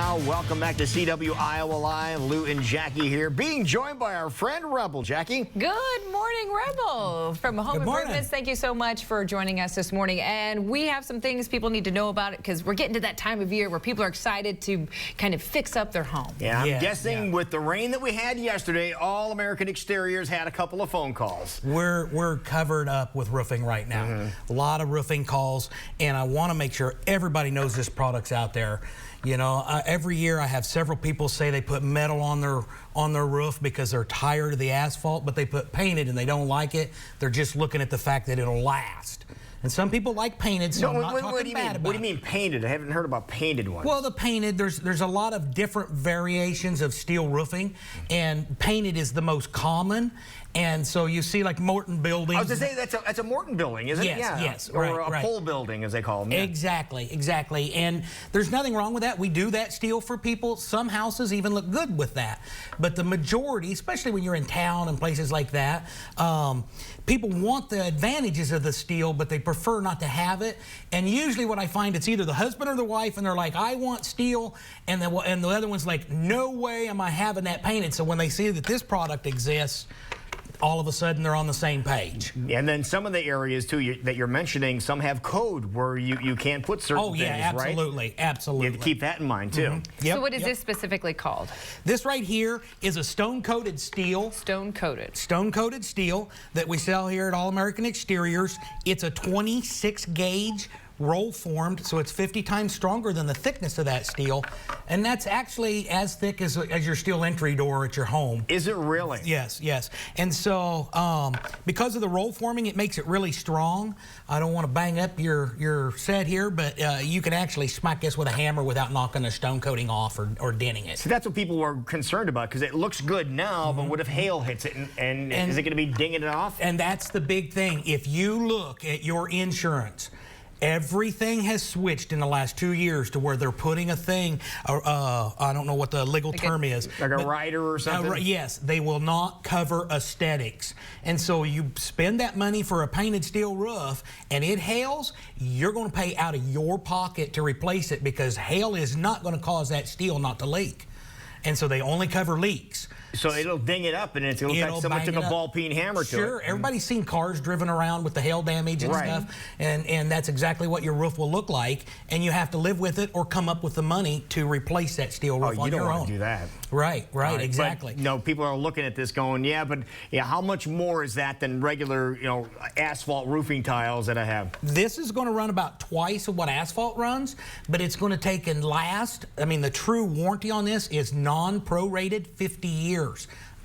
now. Welcome back to CW Iowa Live. Lou and Jackie here, being joined by our friend Rebel. Jackie. Good morning, Rebel. From Home Improvements, thank you so much for joining us this morning. And we have some things people need to know about it because we're getting to that time of year where people are excited to kind of fix up their home. Yeah, I'm guessing with the rain that we had yesterday, All American Exteriors had a couple of phone calls. We're covered up with roofing right now. A lot of roofing calls, and I want to make sure everybody knows this product's out there. You know, every year I have several people say they put metal on their roof because they're tired of the asphalt, but they put painted and they don't like it. They're just looking at the fact that it'll last. And some people like painted, so I'm not talking bad about it. What do you mean painted? I haven't heard about painted ones. Well, the painted, there's a lot of different variations of steel roofing, and painted is the most common. And so you see like Morton buildings. I was going to say, that's a Morton building, isn't it? Yes, or a pole building, as they call them. Yeah. Exactly. And there's nothing wrong with that. We do that steel for people. Some houses even look good with that. But the majority, especially when you're in town and places like that, people want the advantages of the steel, but they prefer not to have it. And usually what I find, it's either the husband or the wife, and they're like, I want steel, and the other one's like, no way am I having that painted. So when they see that this product exists, all of a sudden they're on the same page. And then some of the areas too that you're mentioning, some have code where you can't put certain things, absolutely, right? absolutely. You have to keep that in mind too. So what is this specifically called? This right here is a stone-coated steel. Stone-coated. Stone-coated steel that we sell here at All American Exteriors. It's a 26 gauge roll formed, so it's 50 times stronger than the thickness of that steel, and that's actually as thick as your steel entry door at your home. Is it really? Yes. And so because of the roll forming, it makes it really strong. I don't want to bang up your set here, but you can actually smack this with a hammer without knocking the stone coating off or denting it. So that's what people were concerned about, because it looks good now, but what if hail hits it and is it going to be dinging it off? And that's the big thing. If you look at your insurance, everything has switched in the last 2 years to where they're putting a thing, I don't know what the legal term is. Like a rider or something? Yes, they will not cover aesthetics. And so you spend that money for a painted steel roof and it hails, you're going to pay out of your pocket to replace it, because hail is not going to cause that steel not to leak. And so they only cover leaks. So it'll ding it up, and it's going to look like someone took a ball-peen hammer to it. Sure, everybody's seen cars driven around with the hail damage and stuff, and that's exactly what your roof will look like, and you have to live with it or come up with the money to replace that steel roof on your own. You don't want to do that. Right, exactly. But, no, people are looking at this going, but how much more is that than regular, asphalt roofing tiles that I have? This is going to run about twice of what asphalt runs, but it's going to take and last. I mean, the true warranty on this is non-prorated, 50 years.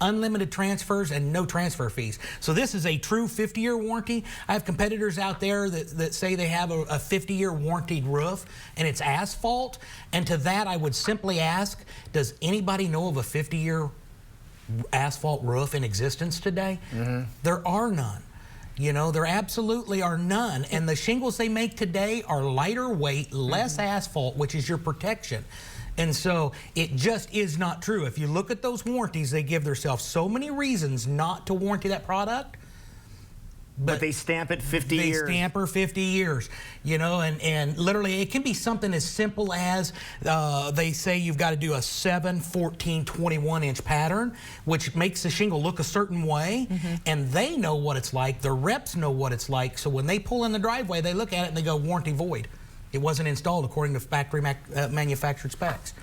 Unlimited transfers and no transfer fees. So this is a true 50-year warranty. I have competitors out there that say they have a 50-year warranted roof and it's asphalt. And to that, I would simply ask, does anybody know of a 50-year asphalt roof in existence today? There are none. There absolutely are none. And the shingles they make today are lighter weight, less asphalt, which is your protection. And so it just is not true. If you look at those warranties, they give themselves so many reasons not to warranty that product. But they stamp it 50 years. They stamp her 50 years, and literally it can be something as simple as they say you've got to do a 7, 14, 21-inch pattern, which makes the shingle look a certain way, and they know what it's like. The reps know what it's like, so when they pull in the driveway, they look at it and they go, warranty void. It wasn't installed according to factory manufactured specs.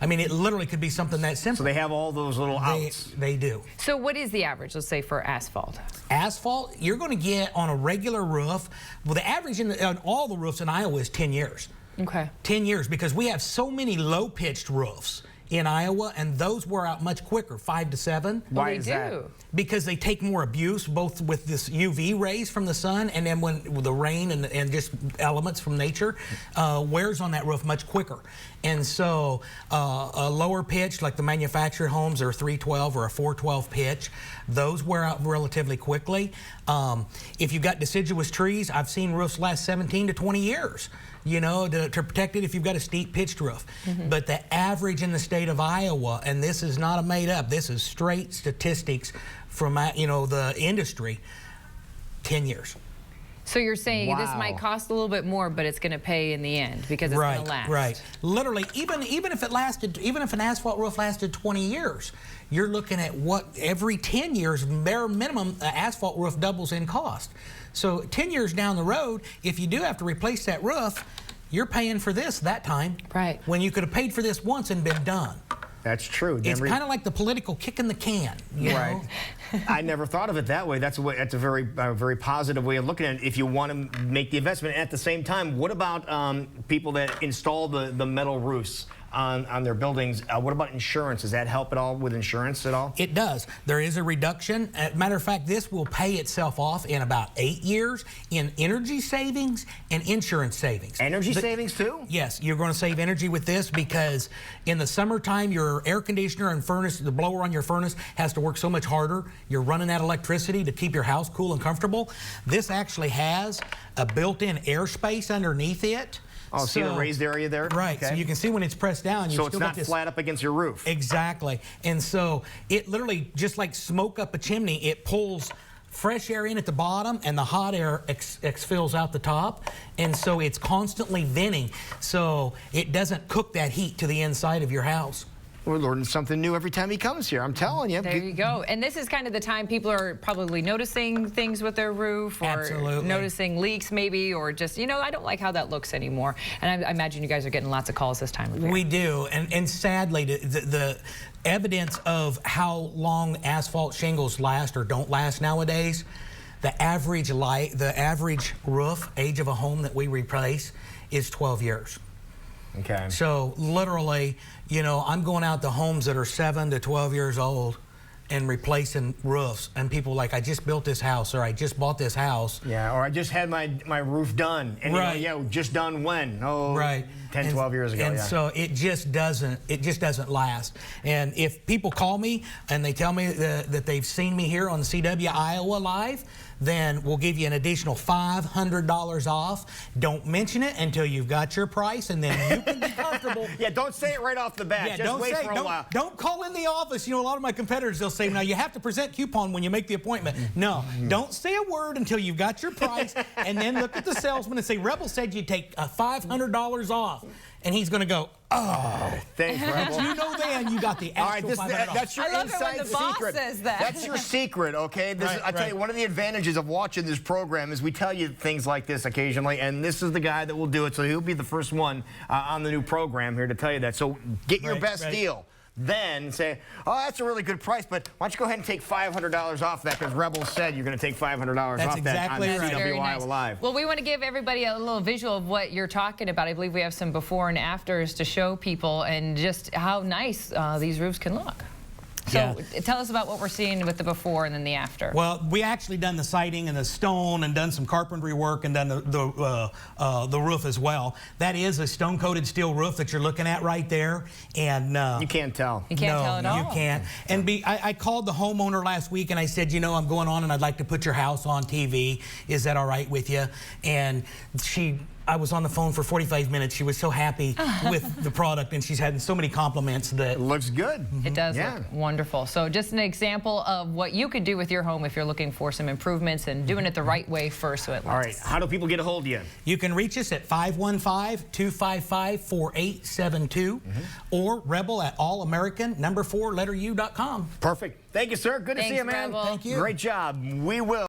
I mean, it literally could be something that simple. So they have all those little outs. They do. So what is the average, let's say, for asphalt? Asphalt, you're going to get on a regular roof, well, the average on all the roofs in Iowa is 10 years. Okay. 10 years, because we have so many low-pitched roofs in Iowa, and those wear out much quicker, 5 to 7. Why is that? Because they take more abuse, both with this UV rays from the sun, and then when the rain and just elements from nature wears on that roof much quicker. And so a lower pitch, like the manufactured homes, are a 312 or a 412 pitch. Those wear out relatively quickly. If you've got deciduous trees, I've seen roofs last 17 to 20 years. To protect it if you've got a steep pitched roof. But the average in the state of Iowa, and this is not made up, this is straight statistics from the industry, 10 years. So you're saying this might cost a little bit more, but it's going to pay in the end because it's going to last. Right. Literally, even if it lasted, even if an asphalt roof lasted 20 years, you're looking at what every 10 years, bare minimum, an asphalt roof doubles in cost. So 10 years down the road, if you do have to replace that roof, you're paying for this that time. Right. When you could have paid for this once and been done. That's true. It's kind of like the political kick in the can, you know? I never thought of it that way. That's a very positive way of looking at it. If you want to make the investment, at the same time, what about people that install the metal roofs on their buildings? What about insurance? Does that help at all with insurance at all? It does. There is a reduction. Matter of fact, this will pay itself off in about 8 years in energy savings and insurance savings. Energy savings too? Yes, you're going to save energy with this because in the summertime, your air conditioner and furnace, the blower on your furnace has to work so much harder. You're running out of electricity to keep your house cool and comfortable. This actually has a built-in airspace underneath it. Oh, see the raised area there? Right, Okay. so you can see when it's pressed down. So it's not flat up against your roof. Exactly. And so it literally, just like smoke up a chimney, it pulls fresh air in at the bottom and the hot air exfills out the top. And so it's constantly venting. So it doesn't cook that heat to the inside of your house. We're learning something new every time he comes here. I'm telling you. There you go. And this is kind of the time people are probably noticing things with their roof, or noticing leaks maybe, or just, you know, I don't like how that looks anymore. And I imagine you guys are getting lots of calls this time of year. We do. And sadly, the evidence of how long asphalt shingles last or don't last nowadays, the average roof age of a home that we replace is 12 years. Okay. So literally, you know, I'm going out to homes that are 7 to 12 years old and replacing roofs, and people like, I just built this house, or I just bought this house. Yeah, or I just had my roof done. And right. You know, yeah, just done when? Oh, right. 10, 12 years ago. And so it just doesn't last. And if people call me and they tell me that they've seen me here on CW Iowa Live, then we'll give you an additional $500 off. Don't mention it until you've got your price, and then you can be comfortable. Yeah, don't say it right off the bat. Yeah, just wait for a while. Don't call in the office. You know, a lot of my competitors, they'll say, now you have to present coupon when you make the appointment. No, don't say a word until you've got your price, and then look at the salesman and say, Rebel said you'd take $500 off. And he's going to go, oh. Thanks, Rebel. You know then you got the actual $500. That's your inside secret. That's your secret, okay? I tell you, one of the advantages of watching this program is we tell you things like this occasionally, and this is the guy that will do it, so he'll be the first one on the new program here to tell you that. So get your best deal. Then say, oh, that's a really good price, but why don't you go ahead and take $500 off that, because Rebel said you're going to take $500 off that on CW Iowa Live. Well, we want to give everybody a little visual of what you're talking about. I believe we have some before and afters to show people and just how nice these roofs can look. So tell us about what we're seeing with the before and then the after. Well, we actually done the siding and the stone and done some carpentry work and done the roof as well. That is a stone-coated steel roof that you're looking at right there. And you can't tell. You can't tell at all. You can't. And I called the homeowner last week and I said, you know, I'm going on and I'd like to put your house on TV. Is that all right with you? And I was on the phone for 45 minutes. She was so happy with the product, and she's had so many compliments that... It looks good. It does look wonderful. So just an example of what you could do with your home if you're looking for some improvements and doing it the right way first so it lasts. All right. How do people get a hold of you? You can reach us at 515-255-4872 or Rebel at allamerican4u.com. Perfect. Thank you, sir. Good to see you, man. Rebel. Thank you. Great job. We will.